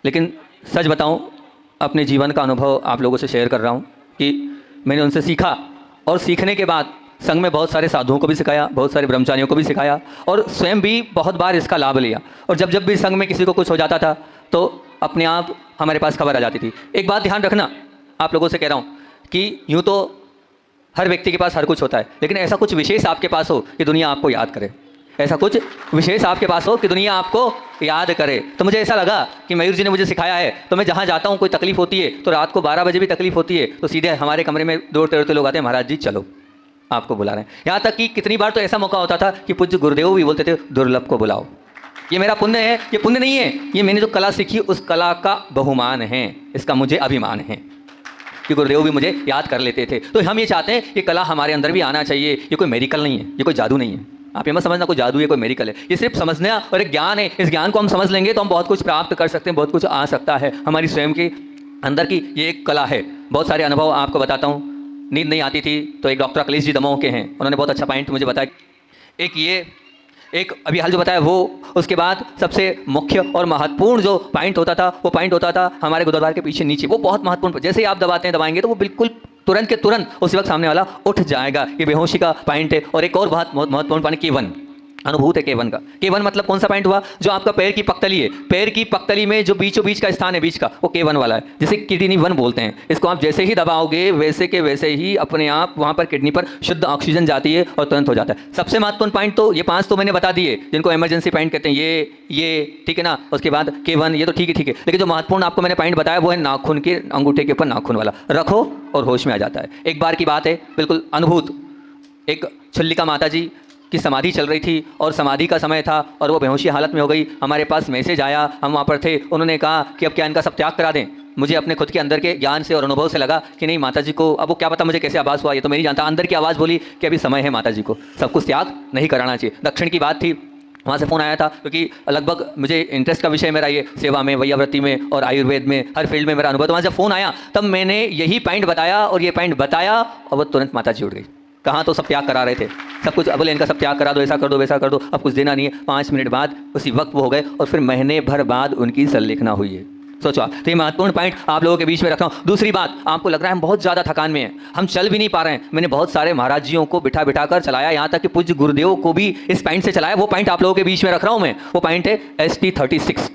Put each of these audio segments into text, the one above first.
लेकिन सच बताऊं, अपने जीवन का अनुभव आप लोगों से शेयर कर रहा हूं कि मैंने उनसे सीखा और सीखने के बाद संघ में बहुत सारे साधुओं को भी सिखाया, बहुत सारे ब्रह्मचारियों को भी सिखाया और स्वयं भी बहुत बार इसका लाभ लिया। और जब जब भी संघ में किसी को कुछ हो जाता था तो अपने आप हमारे पास खबर आ जाती थी। एक बात ध्यान रखना, आप लोगों से कह रहा हूँ कि यूँ तो हर व्यक्ति के पास हर कुछ होता है, लेकिन ऐसा कुछ विशेष आपके पास हो कि दुनिया आपको याद करे। ऐसा कुछ विशेष आपके पास हो कि दुनिया आपको याद करे। तो मुझे ऐसा लगा कि मयूर जी ने मुझे सिखाया है, तो मैं जहाँ जाता हूँ कोई तकलीफ होती है तो रात को 12 बजे भी तकलीफ होती है तो सीधे हमारे कमरे में दौड़ते लोग आते हैं, महाराज जी चलो आपको बुला रहे हैं। यहाँ तक कि कितनी बार तो ऐसा मौका होता था कि पूज्य गुरुदेव भी बोलते थे दुर्लभ को बुलाओ। ये मेरा पुण्य है, ये पुण्य नहीं है, ये मैंने जो कला सीखी उस कला का बहुमान है, इसका मुझे अभिमान है कि गुरुदेव भी मुझे याद कर लेते थे। तो हम ये चाहते हैं कि कला हमारे अंदर भी आना चाहिए। ये कोई मेडिकल नहीं है, ये कोई जादू नहीं है, आप ये मत समझना कोई जादू है कोई मेडिकल है। ये सिर्फ समझना और एक ज्ञान है। इस ज्ञान को हम समझ लेंगे तो हम बहुत कुछ प्राप्त कर सकते हैं, बहुत कुछ आ सकता है। हमारी स्वयं के अंदर की ये एक कला है। बहुत सारे अनुभव आपको बताता हूँ। नींद नहीं आती थी तो एक डॉक्टर अखिलेश जी दमोह के हैं, उन्होंने बहुत अच्छा पॉइंट मुझे बताया। एक अभी हाल जो बताया वो, उसके बाद सबसे मुख्य और महत्वपूर्ण जो पॉइंट होता था वो पॉइंट होता था हमारे गुरुद्वार के पीछे नीचे। वो बहुत महत्वपूर्ण, जैसे ही आप दबाएंगे तो वो बिल्कुल तुरंत के तुरंत उसी वक्त सामने वाला उठ जाएगा। ये बेहोशी का पॉइंट है। और एक और बहुत महत्वपूर्ण पॉइंट केवन, अनुभूत है केवन का। केवन मतलब कौन सा पॉइंट हुआ? जो आपका पैर की पक्तली है, पैर की पक्तली में जो बीचों बीच का स्थान है बीच का, वो केवन वाला है, जिसे किडनी वन बोलते हैं। इसको आप जैसे ही दबाओगे वैसे के वैसे ही अपने आप वहाँ पर किडनी पर शुद्ध ऑक्सीजन जाती है और तुरंत हो जाता है। सबसे महत्वपूर्ण पॉइंट तो ये 5 तो मैंने बता दिए जिनको इमरजेंसी पॉइंट कहते हैं। ये ठीक है ना। उसके बाद केवन, ये तो ठीक है। लेकिन जो महत्वपूर्ण आपको मैंने पॉइंट बताया वो है नाखून के अंगूठे के ऊपर नाखून वाला। रखो और होश में आ जाता है। एक बार की बात है, बिल्कुल अनुभूत। एक छल्लिका माता जी की समाधि चल रही थी और समाधि का समय था और वो बेहोशी हालत में हो गई। हमारे पास मैसेज आया, हम वहाँ पर थे। उन्होंने कहा कि अब क्या इनका सब त्याग करा दें? मुझे अपने खुद के अंदर के ज्ञान से और अनुभव से लगा कि नहीं, माता जी को, अब वो क्या पता मुझे कैसे आवाज़ हुआ, ये तो मैं नहीं जानता। अंदर की आवाज़ बोली कि अभी समय है माता जी को सब कुछ त्याग नहीं कराना चाहिए। दक्षिण की बात थी, वहाँ से फ़ोन आया था क्योंकि लगभग मुझे इंटरेस्ट का विषय मेरा ये सेवा में, वैयावृत्ति में और आयुर्वेद में, हर फील्ड में मेरा अनुभव। तो वहाँ से फ़ोन आया तब मैंने यही पॉइंट बताया और ये पॉइंट बताया और वो तुरंत माता जी उठ गई। कहाँ तो सब त्याग करा रहे थे, सब कुछ। बोले इनका सब त्याग करा दो, ऐसा कर दो वैसा कर दो, अब कुछ देना नहीं है। 5 मिनट बाद उसी वक्त वो हो गए और फिर महीने भर बाद उनकी संलेखना हुई है। सोचो आप। तो ये महत्वपूर्ण पॉइंट आप लोगों के बीच में रख रहा हूँ। दूसरी बात, आपको लग रहा है हम बहुत ज़्यादा थकान में हैं, हम चल भी नहीं पा रहे हैं। मैंने बहुत सारे महाराज जियों को बिठा कर चलाया, यहाँ तक कि पूज्य गुरुदेव को भी इस पॉइंट से चलाया। वो पॉइंट आप लोगों के बीच में रख रहा हूँ मैं। वो पॉइंट है ST36।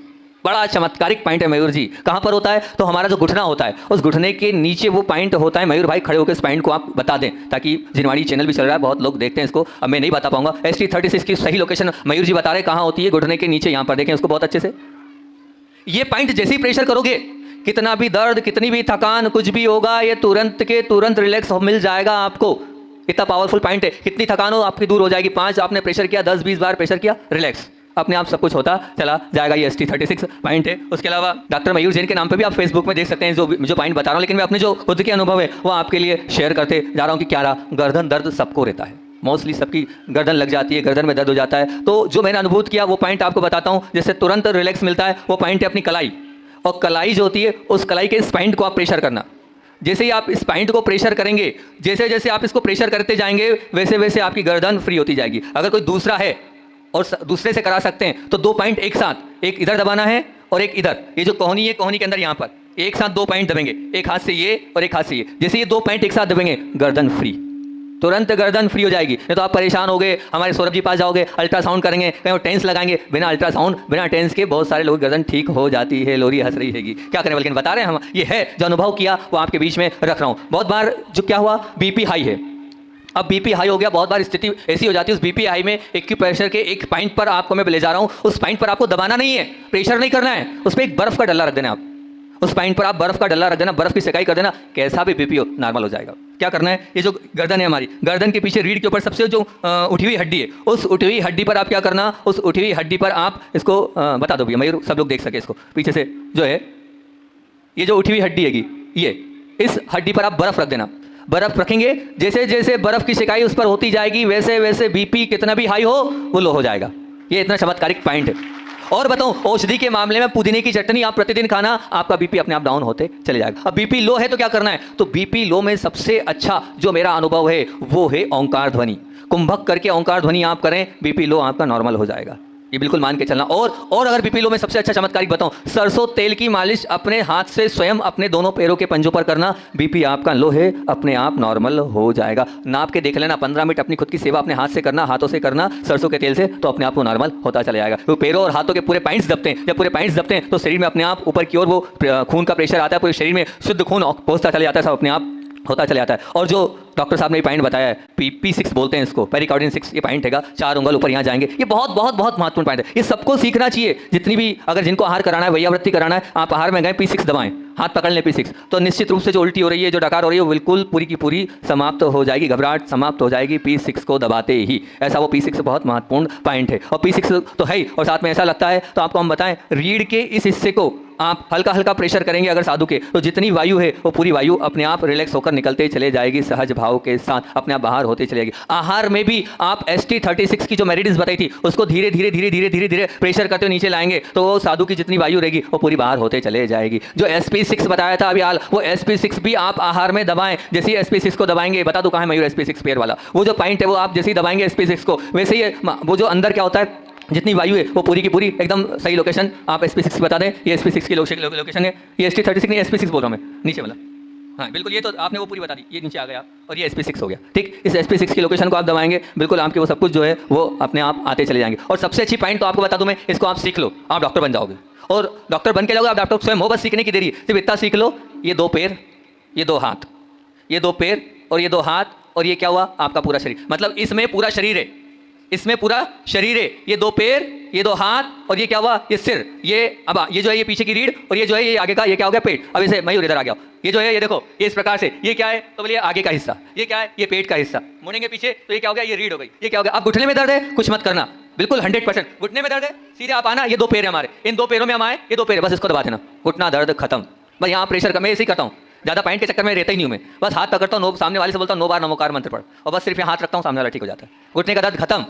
बड़ा चमत्कारिक पॉइंट है मयूर जी। कहाँ पर होता है? तो हमारा जो घुटना होता है उस घुटने के नीचे वो पॉइंट होता है। मयूर भाई खड़े होकर इस पॉइंट को आप बता दें ताकि जिनवाड़ी चैनल भी चल रहा है, बहुत लोग देखते हैं इसको। अब मैं नहीं बता पाऊंगा। ST36 की सही लोकेशन मयूर जी बता रहे कहाँ होती है? घुटने के नीचे। यहाँ पर देखें उसको बहुत अच्छे से। ये पॉइंट जैसे ही प्रेशर करोगे, कितना भी दर्द, कितनी भी थकान, कुछ भी होगा, ये तुरंत के तुरंत रिलैक्स मिल जाएगा आपको। इतना पावरफुल पॉइंट है। कितनी थकान हो आपकी दूर हो जाएगी। 5 आपने प्रेशर किया, 10-20 बार प्रेशर किया, रिलैक्स, अपने आप सब कुछ होता चला जाएगा। ये ST36 पॉइंट है। उसके अलावा डॉक्टर मयूर जैन के नाम पे भी आप फेसबुक में देख सकते हैं जो पॉइंट बता रहा हूँ। लेकिन मैं अपने जो खुद के अनुभव है वो आपके लिए शेयर करते जा रहा हूँ कि क्या रहा। गर्दन दर्द सबको रहता है, मोस्टली सबकी गर्दन लग जाती है, गर्दन में दर्द हो जाता है। तो जो मैंने अनुभूत किया वो पॉइंट आपको बताता हूँ, जिससे तुरंत रिलैक्स मिलता है। वो पॉइंट है अपनी कलाई। और कलाई जो होती है उस कलाई के इस पॉइंट को आप प्रेशर करना। जैसे ही आप इस पॉइंट को प्रेशर करेंगे, जैसे जैसे आप इसको प्रेशर करते जाएंगे वैसे वैसे आपकी गर्दन फ्री होती जाएगी। अगर कोई दूसरा है और दूसरे से करा सकते हैं तो 2 पॉइंट एक साथ, एक इधर दबाना है और एक इधर। ये जो कोहनी है, कोहनी के अंदर यहाँ पर एक साथ 2 पॉइंट दबेंगे, एक हाथ से ये और एक हाथ से ये। जैसे ये 2 पॉइंट एक साथ दबेंगे, गर्दन फ्री, तुरंत गर्दन फ्री हो जाएगी। नहीं तो आप परेशान हो गए, हमारे सौरभ जी पास जाओगे, अल्ट्रासाउंड करेंगे, कहीं वो टेंस लगाएंगे, बिना अल्ट्रासाउंड बिना टेंस के बहुत सारे लोग गर्दन ठीक हो जाती है। लोरी हंस रही हैगी, क्या करें, लेकिन बता रहे हैं हम। ये है जो अनुभव किया वो आपके बीच में रख रहा हूँ। बहुत बार जो क्या हुआ, बीपी हाई है। अब बीपी हाई हो गया, बहुत बार स्थिति ऐसी हो जाती है उस बीपी हाई में एक्यूप्रेशर के एक पॉइंट पर आपको मैं ले जा रहा हूँ। उस पॉइंट पर आपको दबाना नहीं है, प्रेशर नहीं करना है, उस पर एक बर्फ का डल्ला रख देना। आप उस पॉइंट पर आप बर्फ का डल्ला रख देना, बर्फ की सेकाई कर देना, कैसा भी बीपी हो नॉर्मल हो जाएगा। क्या करना है, ये जो गर्दन है हमारी, गर्दन के पीछे रीढ़ के ऊपर सबसे जो उठी हुई हड्डी है, उस उठी हुई हड्डी पर आप क्या करना, उस उठी हुई हड्डी पर आप इसको बता दो भैया मयूर, सब लोग देख सके इसको। पीछे से जो है ये जो उठी हुई हड्डी हैगी, ये इस हड्डी पर आप बर्फ रख देना। बर्फ रखेंगे, जैसे जैसे बर्फ की सिकाई उस पर होती जाएगी वैसे वैसे बीपी कितना भी हाई हो वो लो हो जाएगा। ये इतना चमत्कारिक पॉइंट है। और बताऊं, औषधि के मामले में पुदीने की चटनी आप प्रतिदिन खाना, आपका बीपी अपने आप डाउन होते चले जाएगा। अब बीपी लो है तो क्या करना है, तो बीपी लो में सबसे अच्छा जो मेरा अनुभव है वो है ओंकार ध्वनि। कुंभक करके ओंकार ध्वनि आप करें, बीपी लो आपका नॉर्मल हो जाएगा। ये बिल्कुल मान के चलना। और अगर बीपी लो में सबसे अच्छा चमत्कारिक बताऊं, सरसों तेल की मालिश अपने हाथ से स्वयं अपने दोनों पैरों के पंजों पर करना, बीपी आपका लो है अपने आप नॉर्मल हो जाएगा। नाप के देख लेना, 15 मिनट अपनी खुद की सेवा अपने हाथ से करना, हाथों से करना सरसों के तेल से, तो अपने आप को नॉर्मल होता चला जाएगा। तो पैरों और हाथों के पूरे पॉइंट्स दबते हैं, जब पूरे पॉइंट्स दबते हैं तो शरीर में अपने आप ऊपर की ओर वो खून का प्रेशर आता है, पूरे शरीर में शुद्ध खून पहुंचता चला जाता है, सब अपने आप होता चला जाता है। और जो डॉक्टर साहब ने पॉइंट बताया है, P6 बोलते हैं इसको, पेरिकार्डियन 6, ये पॉइंट हैगा, 4 उंगल ऊपर यहाँ जाएंगे, ये बहुत बहुत बहुत महत्वपूर्ण पॉइंट है। ये सबको सीखना चाहिए, जितनी भी अगर जिनको आहार कराना है, वैयावृत्ति कराना है, आप आहार में गए P6 दबाएं, हाथ पकड़ लें P6, तो निश्चित रूप से जो उल्टी हो रही है, जो डकार हो रही है, वो बिल्कुल पूरी की पूरी समाप्त हो जाएगी, घबराहट समाप्त हो जाएगी P6 को दबाते ही। ऐसा वो P6 बहुत महत्वपूर्ण पॉइंट है। और P6 तो है ही, और साथ में ऐसा लगता है, तो आपको हम बताएं, रीढ़ के इस हिस्से को आप हल्का हल्का प्रेशर करेंगे अगर साधु के, तो जितनी वायु है वो पूरी वायु अपने आप रिलैक्स होकर निकलते चले जाएगी, सहज भाव के साथ अपने आप बाहर होती चली जाएगी। आहार में भी आप ST36 की जो मेरिडिस बताई थी, उसको धीरे धीरे धीरे धीरे धीरे धीरे प्रेशर करते हुए नीचे लाएंगे, तो वो साधु की जितनी वायु रहेगी वो पूरी बाहर होते चले जाएगी। जो SP6 बताया था अभी हाल, वो SP6 भी आप आहार में दबाएं। जैसे ही SP6 को दबाएंगे, बता दो कहाँ है मयूर SP6 पेयर वाला, वो जो पॉइंट है वो आप जैसे ही दबाएंगे SP6 को, वैसे ही वो जो अंदर क्या होता है, जितनी वायु है वो पूरी की पूरी एकदम सही लोकेशन आप SP6 बता दें, ये SP6 की लोकेशन है, ये ST36 नहीं, SP6 बोल रहा हूँ मैं, नीचे वाला, हाँ बिल्कुल, ये तो आपने वो पूरी बता दी, ये नीचे आ गया और ये SP6 हो गया, ठीक। इस SP6 की लोकेशन को आप दबाएंगे, बिल्कुल आपके वो सब कुछ जो है वो अपने आप आते चले जाएंगे। और सबसे अच्छी पॉइंट तो आपको बता दूं मैं, इसको आप सीख लो, आप डॉक्टर बन जाओगे, और डॉक्टर बन के जाओगे, आप डॉक्टर स्वयं हो, बस सीखने की देरी, सिर्फ इतना सीख लो, ये 2 पैर, ये 2 हाथ, ये 2 पैर और ये 2 हाथ, और ये क्या हुआ आपका पूरा शरीर, मतलब इसमें पूरा शरीर है, इसमें पूरा शरीर है, ये 2 पैर, ये 2 हाथ, और ये क्या हुआ, ये सिर, ये अब ये जो है ये पीछे की रीढ़, और ये जो है ये आगे का, ये क्या हो गया पेट। अब इसे मयूर इधर आ गया, ये जो है ये देखो, ये इस प्रकार से, ये क्या है, तो बोलिए आगे का हिस्सा, ये क्या है, ये पेट का हिस्सा, मुड़ेंगे पीछे तो ये क्या हो गया, ये रीढ़ हो गई, ये क्या हो गया। अब घुटने में दर्द है, कुछ मत करना, बिल्कुल 100% घुटने में दर्द है, सीधे आप आना, ये 2 पैर है हमारे, इन 2 पैरों में हम आए, ये 2 पैर, बस इसको दबा देना, घुटना दर्द खत्म। बस यहाँ प्रेशर का मैं ऐसे ही करता हूँ, ज़्यादा पॉइंट के चक्कर में रहता ही नहीं हूँ मैं, बस हाथ पकड़ता हूँ, सामने वाले से बोलता हूँ 9 बार नमोकार मंत्र पढ़, और बस सिर्फ हाथ रखता हूँ, सामने वाला ठीक हो जाता है, घुटने का दर्द खत्म।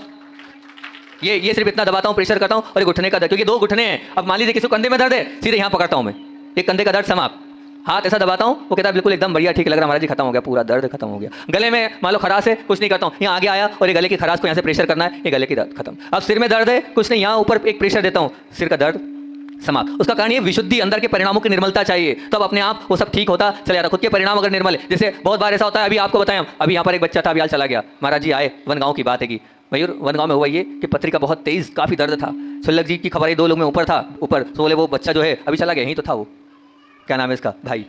ये सिर्फ इतना दबाता हूँ, प्रेशर करता हूँ, और ये घुटने का दर्द, क्योंकि 2 घुटने हैं। अब मान लीजिए किसी को कंधे में दर्द है, सीधे यहाँ पकड़ता हूँ मैं, ये कंधे का दर्द समाप्त, हाथ ऐसा दबाता हूँ, वो कहता है बिल्कुल एकदम बढ़िया ठीक लग रहा महाराज जी, खत्म हो गया, पूरा दर्द खत्म हो गया। गले में मान लो खराश है, कुछ नहीं करता हूँ, यहाँ आगे आया और ये गले की खराश को यहाँ से प्रेशर करना है, ये गले की दर्द खत्म। अब सिर में दर्द है, कुछ नहीं, यहाँ ऊपर एक प्रेशर देता हूँ, सिर का दर्द समाप्त। उसका कारण ये विशुद्धि, अंदर के परिणामों की निर्मलता चाहिए, तब अपने आप वो सब ठीक होता चला जाता। खुद के परिणाम अगर निर्मल है, जैसे बहुत बार ऐसा होता है, अभी आपको बताएं, अभी यहाँ पर एक बच्चा था, अभी हाल चला गया, महाराज जी आए, वनगांव की बात है कि मयूर वनगांव में हुआ ये कि पत्री का बहुत तेज काफ़ी दर्द था, सुल्लभ जी की खबर है, 2 लोग में ऊपर था, ऊपर तो बोले वो बच्चा जो है अभी चला गया, यहीं तो था, वो क्या नाम है इसका भाई,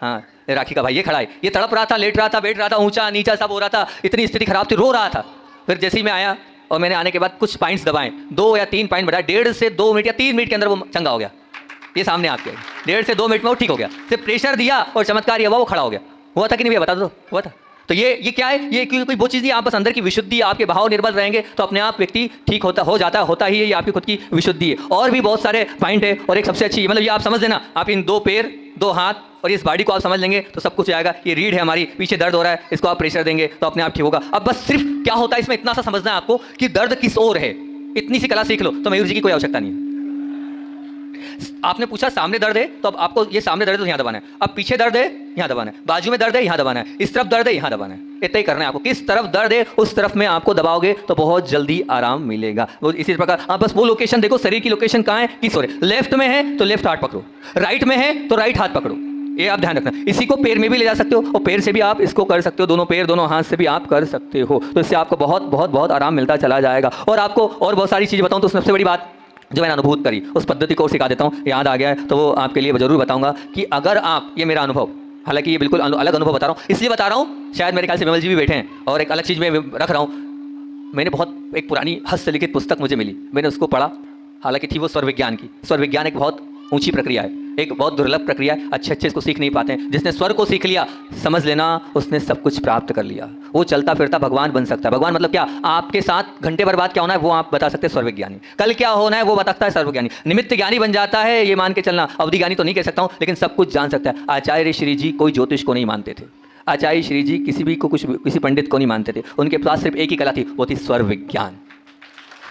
हाँ राखी का भाई, ये खड़ा है, ये तड़प रहा था, लेट रहा था, बैठ रहा था, ऊंचा नीचा सब हो रहा था, इतनी स्थिति खराब थी, रो रहा था। फिर जैसे ही मैं आया और मैंने आने के बाद कुछ पॉइंट्स दबाएं, 2 या 3 पॉइंट बढ़ाए, 1.5 से 2 मिनट या 3 मिनट के अंदर वो चंगा हो गया, ये सामने आपके 1.5 से 2 मिनट में वो ठीक हो गया, सिर्फ प्रेशर दिया और चमत्कार ये हुआ, वो खड़ा हो गया। हुआ था कि नहीं भैया, बता दो, हुआ था। तो ये क्या है, ये कोई वो चीज़ नहीं, आप बस अंदर की विशुद्धि, आपके भाव निर्मल रहेंगे तो अपने आप व्यक्ति ठीक हो जाता ही है, ये आपकी खुद की विशुद्धि है। और भी बहुत सारे पॉइंट है, और एक सबसे अच्छी, मतलब ये आप समझ लेना, आप इन 2 पैर 2 हाथ और इस बॉडी को आप समझ लेंगे तो सब कुछ आएगा। ये रीढ़ है हमारी, पीछे दर्द हो रहा है, इसको आप प्रेशर देंगे तो अपने आप ठीक होगा। अब बस सिर्फ क्या होता है इसमें, इतना सा समझना है आपको कि दर्द किस ओर है, इतनी सी कला सीख लो तो मयूर जी की कोई आवश्यकता नहीं है। आपने पूछा सामने दर्द है, तो अब आपको ये सामने दर्द है तो यहाँ दबाना है, अब पीछे दर्द है यहाँ दबाना है, बाजू में दर्द है यहाँ दबाना है, इस तरफ दर्द है यहाँ दबाना है, इतना ही करना है आपको। किस तरफ दर्द है उस तरफ में आपको दबाओगे तो बहुत जल्दी आराम मिलेगा। वो इसी प्रकार आप बस वो लोकेशन देखो, शरीर की लोकेशन कहाँ है, किस ओर, लेफ्ट में है तो लेफ्ट हाथ पकड़ो, राइट में है तो राइट हाथ पकड़ो, ये आप ध्यान रखना। इसी को पैर में भी ले जा सकते हो, और पैर से भी आप इसको कर सकते हो, दोनों पैर दोनों हाथ से भी आप कर सकते हो, तो इससे आपको बहुत बहुत बहुत आराम मिलता चला जाएगा। और आपको और बहुत सारी चीज़ बताऊँ तो सबसे बड़ी बात जो मैंने अनुभूत करी, उस पद्धति को सिखा देता हूँ, याद आ गया है तो वो आपके लिए ज़रूर बताऊँगा कि अगर आप, ये मेरा अनुभव, हालांकि ये बिल्कुल अलग अनुभव बता रहा हूँ, इसलिए बता रहा हूँ, शायद मेरे ख्याल से विमल जी भी बैठे हैं, और एक अलग चीज़ में रख रहा हूँ। मैंने बहुत एक पुरानी हस्तलिखित पुस्तक मुझे मिली, मैंने उसको पढ़ा, हालांकि थी वो स्वर विज्ञान की। स्वर विज्ञान एक बहुत ऊंची प्रक्रिया है, एक बहुत दुर्लभ प्रक्रिया है, अच्छे इसको सीख नहीं पाते हैं। जिसने स्वर को सीख लिया, समझ लेना उसने सब कुछ प्राप्त कर लिया, वो चलता फिरता भगवान बन सकता है। भगवान मतलब क्या, आपके साथ घंटे भर बाद क्या होना है वो आप बता सकते हैं, सर्वज्ञानी। कल क्या होना है वो बता सकता है, सर्वज्ञानी। निमित्त ज्ञानी बन जाता है, ये मान के चलना। अवधि ज्ञानी तो नहीं कह सकता हूँ, लेकिन सब कुछ जान सकता है। आचार्य श्री जी कोई ज्योतिष को नहीं मानते थे, आचार्य श्री जी किसी भी को किसी पंडित को नहीं मानते थे, उनके पास सिर्फ एक ही कला थी, वो थी स्वर विज्ञान।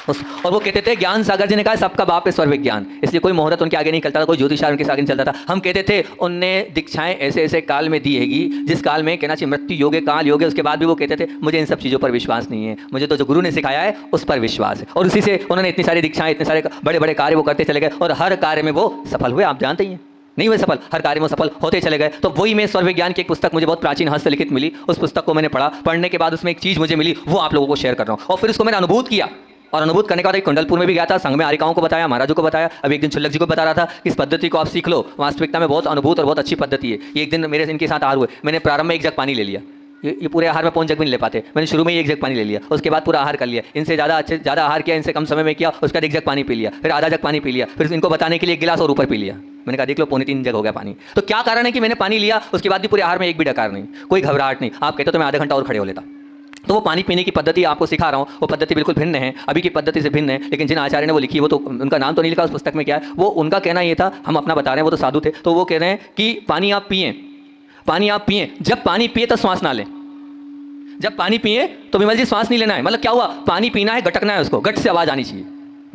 और वो कहते थे, ज्ञान सागर जी ने कहा सबका बाप है स्वर विज्ञान, इसलिए कोई मुहूर्त उनके आगे नहीं चलता था, कोई ज्योतिषार उनके आगे नहीं चलता था। हम कहते थे उनने दीक्षाएं ऐसे ऐसे काल में दी हैगी जिस काल में कहना चाहिए मृत्यु योग है, काल योग है। उसके बाद भी वो कहते थे मुझे इन सब चीज़ों पर विश्वास नहीं है, मुझे तो जो गुरु ने सिखाया है उस पर विश्वास है। और उसी से उन्होंने इतनी सारी दीक्षाएं, इतने सारे बड़े बड़े कार्य वो करते चले गए और हर कार्य में वो सफल हुए। आप जानते ही हैं, नहीं हुए सफल, हर कार्य में सफल होते चले गए। तो वही मैं स्वर विज्ञान की एक पुस्तक मुझे बहुत प्राचीन हस्तलिखित मिली, उस पुस्तक को मैंने पढ़ा, पढ़ने के बाद उसमें एक चीज़ मुझे मिली, वो आप लोगों को शेयर कर रहा हूँ। और फिर उसको मैंने अनुभूत किया, और अनुभूत करने के बाद एक कुंडलपुर में भी गया था, संघ में आरिकाओं को बताया, महाराजों को बताया। अब एक दिन छुल्लक जी को बता रहा था कि इस पद्धति को आप सीख लो, वास्तविकता में बहुत अनुभूत और बहुत अच्छी पद्धति है। ये एक दिन मेरे इनके साथ आहार हुए, मैंने प्रारंभ में एक जग पानी ले लिया, ये पूरे आहार में 5 जग भी नहीं ले पाते, मैंने शुरू में ही 1 जग पानी ले लिया, उसके बाद पूरा आहार कर लिया। इनसे ज़्यादा आहार किया, इनसे कम समय में किया, उसके बाद 1 जग पानी पी लिया, फिर आधा जग पानी पी लिया, फिर इनको बताने के लिए 1 गिलास और ऊपर पी लिया। मैंने कहा देख लो 2.25 जग हो गया पानी। तो क्या कारण है कि मैंने पानी लिया, उसके बाद भी पूरे आहार में एक भी डकार नहीं, कोई घबराहट नहीं। आप कहते तो मैं आधा घंटा और खड़े हो लेता। तो वो पानी पीने की पद्धति आपको सिखा रहा हूँ, वो पद्धति बिल्कुल भिन्न है, अभी की पद्धति से भिन्न है। लेकिन जिन आचार्य ने वो लिखी, वो तो उनका नाम तो नहीं लिखा उस पुस्तक में, क्या है वो उनका कहना ये था, हम अपना बता रहे हैं, वो तो साधु थे। तो वो कह रहे हैं कि पानी आप पिएं, पानी आप पिएं, जब पानी पिए तो श्वास ना लें, जब पानी पिए तो विमल जी श्वास नहीं लेना है। मतलब क्या हुआ, पानी पीना है, गटकना है, उसको गट से आवाज़ आनी चाहिए,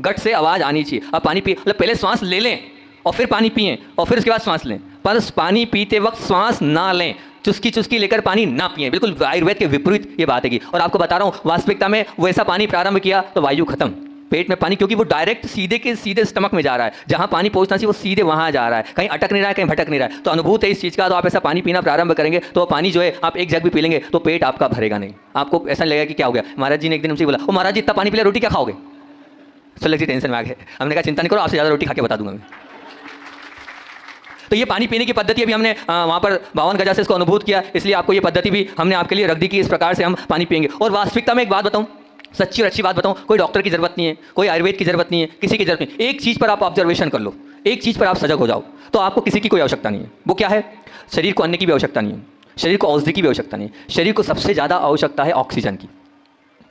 गट से आवाज़ आनी चाहिए। अब पानी पिए मतलब पहले श्वास ले लें और फिर पानी पिएं और फिर उसके बाद श्वास लें, पर पानी पीते वक्त श्वास ना लें, चुस्की लेकर पानी ना पिए। बिल्कुल आयुर्वेद के विपरीत ये बात है। और आपको बता रहा हूँ वास्तविकता में वैसा पानी प्रारंभ किया तो वायु खत्म, पेट में पानी, क्योंकि वो डायरेक्ट सीधे के सीधे स्टमक में जा रहा है, जहाँ पानी पहुँचना चाहिए वो सीधे वहाँ जा रहा है, कहीं अटक नहीं रहा है, कहीं भटक नहीं रहा है। तो अनुभूत है इस चीज़ का। तो आप ऐसा पानी पीना प्रारंभ करेंगे तो वो पानी जो है आप 1 जग भी पी लेंगे तो पेट आपका भरेगा नहीं। आपको ऐसा लगेगा कि क्या हो गया। महाराज जी ने एक दिन हमसे बोला, ओ महाराज जी इतना पानी पी लिया, रोटी क्या खाओगे। सुलग जी टेंशन में आ गए। हमने कहा चिंता नहीं करो, आपसे ज़्यादा रोटी खा के बता दूंगा मैं। तो ये पानी पीने की पद्धति अभी हमने वहाँ पर 52 गजा से इसको अनुभूत किया, इसलिए आपको ये पद्धति भी हमने आपके लिए रख दी कि इस प्रकार से हम पानी पिएंगे। और वास्तविकता में एक बात बताऊँ, सच्ची और अच्छी बात बताऊँ, कोई डॉक्टर की जरूरत नहीं है, कोई आयुर्वेद की जरूरत नहीं है, किसी की जरूरत नहीं। एक चीज़ पर आप ऑब्जर्वेशन कर लो, एक चीज़ पर आप सजग हो जाओ, तो आपको किसी की कोई आवश्यकता नहीं है। वो क्या है, शरीर को अन्न की भी आवश्यकता नहीं है, शरीर को औषधि की भी आवश्यकता नहीं है, शरीर को सबसे ज़्यादा आवश्यकता है ऑक्सीजन की।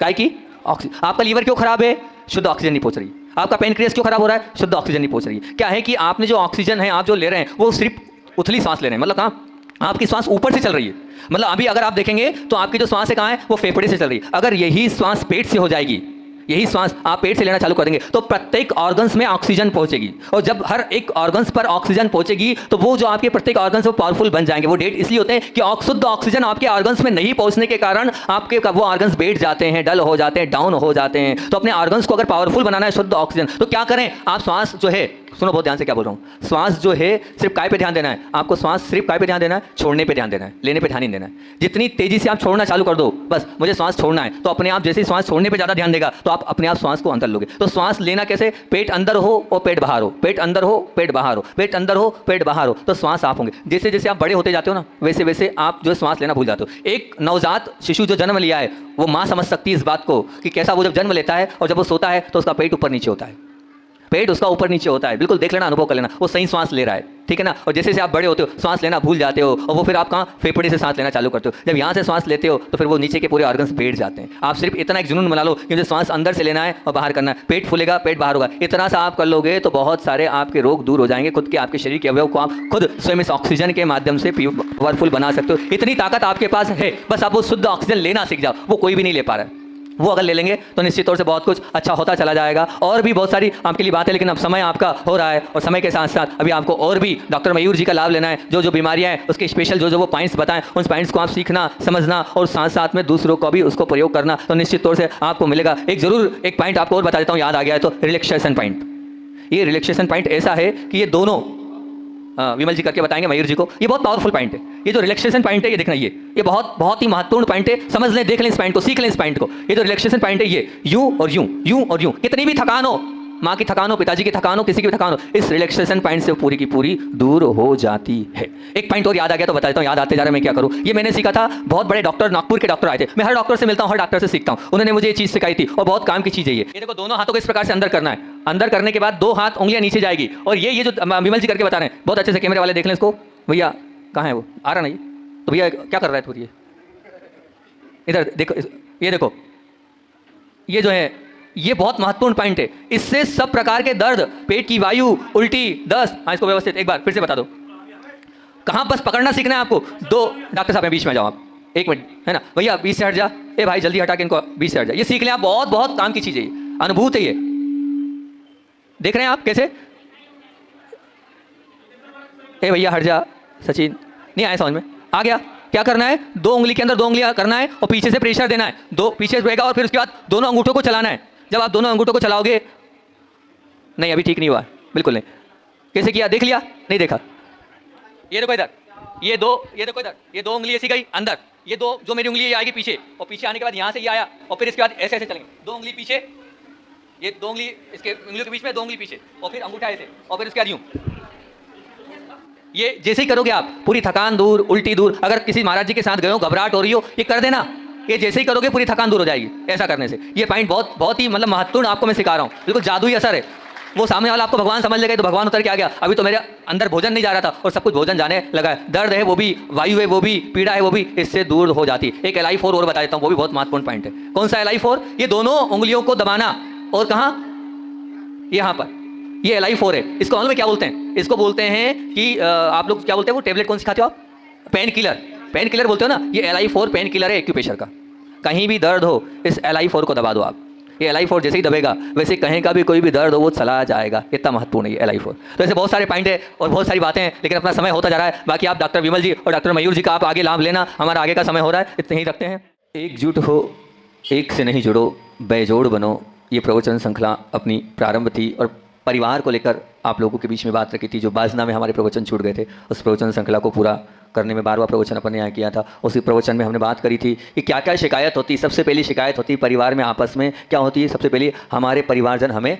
काय की? ऑक्सीजन। आपका लीवर क्यों खराब है, शुद्ध ऑक्सीजन नहीं पहुँच रही। आपका पेनक्रियास क्यों खराब हो रहा है, शुद्ध ऑक्सीजन नहीं पहुँच रही। क्या है कि आपने जो ऑक्सीजन है आप जो ले रहे हैं वो सिर्फ उथली सांस ले रहे हैं, मतलब कहाँ, आपकी सांस ऊपर से चल रही है। मतलब अभी अगर आप देखेंगे तो आपकी जो सांस है कहाँ है, वो फेफड़े से चल रही है। अगर यही सांस पेट से हो जाएगी, यही सांस आप पेट से लेना चालू कर देंगे तो प्रत्येक ऑर्गन्स में ऑक्सीजन पहुंचेगी। और जब हर एक ऑर्गन्स पर ऑक्सीजन पहुंचेगी तो वो जो आपके प्रत्येक ऑर्गन्स वो पावरफुल बन जाएंगे। वो डेड इसलिए होते हैं कि शुद्ध ऑक्सीजन आपके ऑर्गन्स में नहीं पहुंचने के कारण आपके वो ऑर्गन्स बैठ जाते हैं, डल हो जाते हैं, डाउन हो जाते हैं। तो अपने ऑर्गन्स को अगर पावरफुल बनाना है शुद्ध ऑक्सीजन, तो क्या करें, आप श्वास जो है, सुनो बहुत ध्यान से क्या बोल रहा हूँ, श्वास जो है सिर्फ काय पे ध्यान देना है आपको, श्वास सिर्फ काय पे ध्यान देना है, छोड़ने पे ध्यान देना है, लेने पे ध्यान नहीं देना है। जितनी तेजी से आप छोड़ना चालू कर दो, बस मुझे श्वास छोड़ना है, तो अपने आप जैसे ही श्वास छोड़ने पे ज़्यादा ध्यान देगा तो आप अपने आप श्वास को अंदर लोगे। तो श्वास लेना कैसे, पेट अंदर हो और पेट बाहर हो, पेट अंदर हो पेट बाहर हो, पेट अंदर हो पेट बाहर हो, तो श्वास आप होंगे। जैसे जैसे आप बड़े होते जाते हो ना, वैसे वैसे आप जो श्वास लेना भूल जाते हो। एक नवजात शिशु जो जन्म लिया है वो माँ समझ सकती है इस बात को कि कैसा वो जब जन्म लेता है और जब वो सोता है तो उसका पेट ऊपर नीचे होता है, पेट उसका ऊपर नीचे होता है। बिल्कुल देख लेना, अनुभव कर लेना, वो सही श्वास ले रहा है, ठीक है ना। और जैसे जैसे आप बड़े होते हो श्वास लेना भूल जाते हो और वो फिर आप कहाँ, फेफड़े से सांस लेना चालू करते हो। जब यहाँ से श्वास लेते हो तो फिर वो नीचे के पूरे ऑर्गन्स बैठ जाते हैं। आप सिर्फ इतना एक जुनून बना लो कि मुझे श्वास अंदर से लेना है और बाहर करना है, पेट फूलेगा पेट बाहर होगा। इतना सा आप कर लोगे तो बहुत सारे आपके रोग दूर हो जाएंगे। खुद के आपके शरीर के अवयव को आप खुद स्वयं इस ऑक्सीजन के माध्यम से पावरफुल बना सकते हो। इतनी ताकत आपके पास है, बस आप वो शुद्ध ऑक्सीजन लेना सीख जाओ। वो कोई भी नहीं ले पा रहा है, वो अगर ले लेंगे तो निश्चित तौर से बहुत कुछ अच्छा होता चला जाएगा। और भी बहुत सारी आपके लिए बात है, लेकिन अब समय आपका हो रहा है और समय के साथ साथ अभी आपको और भी डॉक्टर मयूर जी का लाभ लेना है। जो जो बीमारियां हैं उसके स्पेशल जो जो वो पॉइंट्स बताएं, उन पॉइंट्स को आप सीखना समझना और साथ साथ में दूसरों को भी उसको प्रयोग करना, तो निश्चित तौर से आपको मिलेगा। एक जरूर एक पॉइंट आपको और बता देता हूँ, याद आ गया है तो, रिलैक्सेशन पॉइंट। ये रिलैक्सेशन पॉइंट ऐसा है कि ये दोनों विमल जी करके बताएंगे मयूर जी को, ये बहुत पावरफुल पॉइंट है। ये जो रिलैक्सेशन पॉइंट है, ये देखना, ये बहुत बहुत ही महत्वपूर्ण पॉइंट है। समझ लें, देख लें इस पॉइंट को, सीख लें इस पॉइंट को। ये जो रिलैक्सेशन पॉइंट है, ये यूं और यूं, यूं और यूं, कितनी भी थकान हो, माँ की थकान हो, पिताजी की थकान हो, किसी की भी थकान हो, इस रिलैक्सेशन पॉइंट से पूरी की पूरी दूर हो जाती है। एक पॉइंट और याद आ गया तो बता देता हूँ, याद आते जा रहा है मैं क्या करूँ। ये मैंने सीखा था, बहुत बड़े डॉक्टर, नागपुर के डॉक्टर आए थे। मैं हर डॉक्टर से मिलता हूँ, हर डॉक्टर से सीखता हूँ। उन्होंने मुझे ये चीज़ सिखाई थी और बहुत काम की चीज़ है ये। देखो, दोनों हाथों को इस प्रकार से अंदर करना है, अंदर करने के बाद 2 हाथ उंगलियां नीचे जाएगी। और ये जो विमल जी करके बता रहे हैं, बहुत अच्छे से कैमरे वाले देख लें इसको। भैया कहाँ है वो, आ रहा नहीं तो भैया क्या कर रहा है, तो इधर देखो, ये देखो, ये जो है ये बहुत महत्वपूर्ण पॉइंट है। इससे सब प्रकार के दर्द, पेट की वायु, उल्टी, दस्त, हाँ इसको व्यवस्थित एक बार फिर से बता दो। कहाँ बस पकड़ना सीखना है आपको। 2 डॉक्टर साहब हैं, बीच में जाओ आप, 1 मिनट है ना भैया, बीच से हट जा, ए भाई जल्दी हटा के इनको, बीच से हट जा। ये सीख लें आप, बहुत बहुत काम की चीज़ है। अनुभूत है ये। देख रहे हैं आप कैसे? ए भैया हट जा सचिन, नहीं आया समझ में? आ गया? क्या करना है? 2 उंगली के अंदर 2 उंगलियां करना है और पीछे से प्रेशर देना है। 2 पीछे रहेगा और फिर उसके बाद दोनों अंगूठों को चलाना है। जब आप दोनों अंगूठों को चलाओगे, नहीं अभी ठीक नहीं हुआ, बिल्कुल नहीं। कैसे किया? देख लिया? नहीं देखा? ये देखो इधर, ये देखो इधर, ये 2 उंगली ऐसी गई अंदर, ये 2 जो मेरी उंगली ये आएगी पीछे, और पीछे आने के बाद यहाँ से ये आया और फिर इसके बाद ऐसे ऐसे चलेंगे। 2 उंगली पीछे, ये 2 उंगली इसके उंगलियों के बीच में, 2 उंगली पीछे और फिर अंगूठा ऐसे और फिर इसके बाद यूं। ये जैसे ही करोगे आप, पूरी थकान दूर, उल्टी दूर। अगर किसी महाराज जी के साथ गए हो, घबराहट हो रही हो, ये कर देना। ये जैसे ही करोगे पूरी थकान दूर हो जाएगी ऐसा करने से। ये पॉइंट बहुत बहुत ही मतलब महत्वपूर्ण आपको मैं सिखा रहा हूँ, बिल्कुल जादुई असर है। वो सामने वाला आपको भगवान समझ लेगा तो भगवान उतर के आ गया। अभी तो मेरे अंदर भोजन नहीं जा रहा था और सब कुछ भोजन जाने लगा है। दर्द है वो भी, वायु है वो भी, पीड़ा है वो भी, इससे दूर हो जाती है। एक LI4 और बता देता हूँ, वो भी बहुत महत्वपूर्ण पॉइंट है। कौन सा LI4? ये दोनों उंगलियों को दबाना और कहाँ? यहाँ पर, ये LI4 है। इसको मालूम है क्या बोलते हैं? इसको बोलते हैं कि आप लोग क्या बोलते हैं? वो टेबलेट कौन सी खाते हो आप? पेन किलर, पेन किलर बोलते हो ना। ये LI4 पेन किलर है एक्यूप्रेशर का। कहीं भी दर्द हो, इस LI4 को दबा दो आप। ये LI4 जैसे ही दबेगा वैसे कहीं का भी कोई भी दर्द हो वो चला जाएगा। इतना महत्वपूर्ण है ये LI4। तो ऐसे बहुत सारे पॉइंट है और बहुत सारी बातें हैं, लेकिन अपना समय होता जा रहा है। बाकी आप डॉक्टर विमल जी और डॉक्टर मयूर जी का आप आगे लाभ लेना, हमारा आगे का समय हो रहा है, इतने ही रखते हैं। एकजुट हो, एक से नहीं जुड़ो, बेजोड़ बनो। ये प्रवचन श्रृंखला अपनी प्रारंभ थी और परिवार को लेकर आप लोगों के बीच में बात रखी थी। जो बाजना में हमारे प्रवचन छूट गए थे, उस प्रवचन श्रृंखला को पूरा करने में 12वां प्रवचन अपन ने यहाँ किया था। उसी प्रवचन में हमने बात करी थी कि क्या क्या शिकायत होती। सबसे पहली शिकायत होती परिवार में आपस में क्या होती है? सबसे पहले हमारे परिवारजन हमें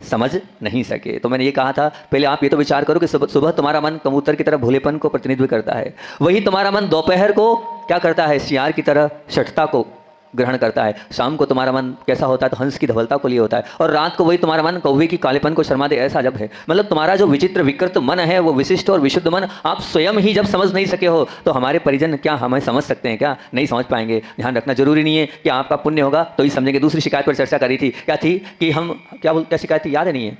समझ नहीं सके। तो मैंने ये कहा था, पहले आप ये तो विचार करो कि सुबह तुम्हारा मन कबूतर की तरह भोलेपन को प्रतिनिधित्व करता है, वही तुम्हारा मन दोपहर को क्या करता है? सियार की तरह शठता को ग्रहण करता है। शाम को तुम्हारा मन कैसा होता है? तो हंस की धवलता को लिए होता है। और रात को वही तुम्हारा मन कौवे की कालेपन को शर्मा दे, ऐसा जब है। मतलब तुम्हारा जो विचित्र विकृत मन है, वो विशिष्ट और विशुद्ध मन आप स्वयं ही जब समझ नहीं सके हो, तो हमारे परिजन क्या हमें समझ सकते हैं क्या? नहीं समझ पाएंगे। ध्यान रखना जरूरी नहीं है कि आपका पुण्य होगा तो ही समझेंगे। दूसरी शिकायत पर चर्चा करी थी, क्या थी कि हम क्या शिकायत थी याद नहीं है?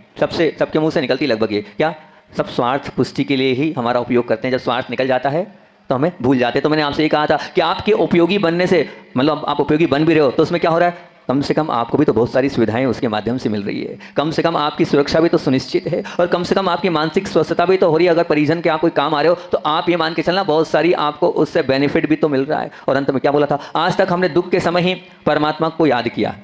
सबके मुँह से निकलती लगभग ये, क्या सब स्वार्थ पुष्टि के लिए ही हमारा उपयोग करते हैं। जब स्वार्थ निकल जाता है तो हमें भूल जाते। तो मैंने आपसे ये कहा था कि आपके उपयोगी बनने से, मतलब आप उपयोगी बन भी रहे हो, तो उसमें क्या हो रहा है? कम से कम आपको भी तो बहुत सारी सुविधाएं उसके माध्यम से मिल रही है। कम से कम आपकी सुरक्षा भी तो सुनिश्चित है और कम से कम आपकी मानसिक स्वस्थता भी तो हो रही है। अगर परिजन के आप कोई काम आ रहे हो तो आप ये मान के चलना बहुत सारी आपको उससे बेनिफिट भी तो मिल रहा है। और अंत में क्या बोला था? आज तक हमने दुख के समय ही परमात्मा को याद किया,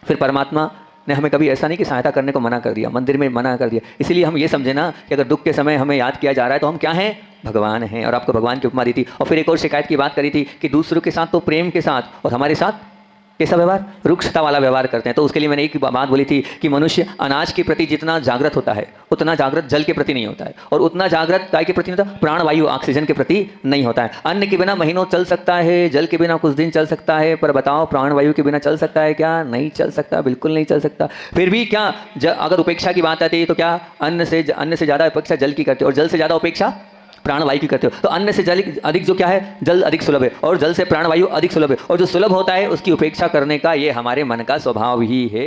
फिर परमात्मा ने हमें कभी ऐसा नहीं कि सहायता करने को मना कर दिया, मंदिर में मना कर दिया। इसीलिए हम ये समझे ना कि अगर दुख के समय हमें याद किया जा रहा है तो हम क्या हैं? भगवान हैं। और आपको भगवान की उपमा दी थी। और फिर एक और शिकायत की बात करी थी कि दूसरों के साथ तो प्रेम के साथ और हमारे साथ कैसा व्यवहार? रुक्षता वाला व्यवहार करते हैं। तो उसके लिए मैंने एक बात बोली थी कि मनुष्य अनाज के प्रति जितना जागृत होता है उतना जागृत जल के प्रति नहीं होता है, और उतना जागृत काय के प्रति नहीं होता? प्राणवायु ऑक्सीजन के प्रति नहीं होता है। अन्न के बिना महीनों चल सकता है, जल के बिना कुछ दिन चल सकता है, पर बताओ प्राणवायु के बिना चल सकता है क्या? नहीं चल सकता, बिल्कुल नहीं चल सकता। फिर भी क्या अगर उपेक्षा की बात आती है तो क्या अन्न से ज़्यादा उपेक्षा जल की करते हो और जल से ज़्यादा उपेक्षा प्राणवायु की करते हो। तो अन्न से जल अधिक जो क्या है? जल अधिक सुलभ है और जल से प्राणवायु अधिक सुलभ है, और जो सुलभ होता है उसकी उपेक्षा करने का ये हमारे मन का स्वभाव ही है।